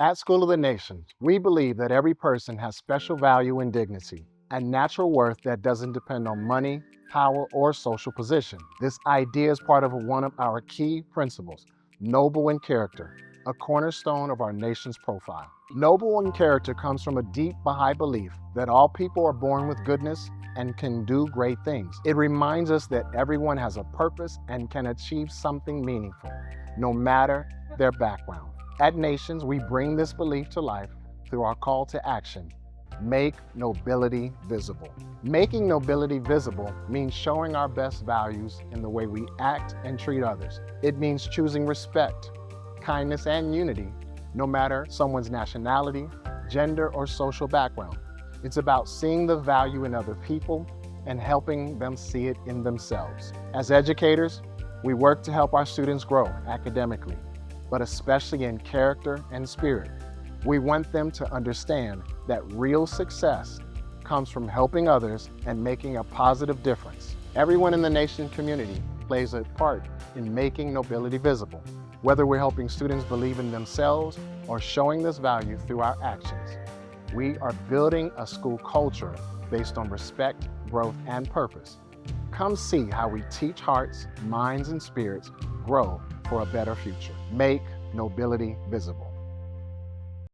At School of the Nations, we believe that every person has special value and dignity, and natural worth that doesn't depend on money, power, or social position. This idea is part of one of our key principles, noble in character, a cornerstone of our nation's profile. Noble in character comes from a deep Baha'i belief that all people are born with goodness and can do great things. It reminds us that everyone has a purpose and can achieve something meaningful, no matter their background. At Nations, we bring this belief to life through our call to action, make nobility visible. Making nobility visible means showing our best values in the way we act and treat others. It means choosing respect, kindness, and unity, no matter someone's nationality, gender, or social background. It's about seeing the value in other people and helping them see it in themselves. As educators, we work to help our students grow academically, but especially in character and spirit. We want them to understand that real success comes from helping others and making a positive difference. Everyone in the nation community plays a part in making nobility visible, whether we're helping students believe in themselves or showing this value through our actions. We are building a school culture based on respect, growth, and purpose. Come see how we teach hearts, minds, and spirits grow for a better future. Make nobility visible.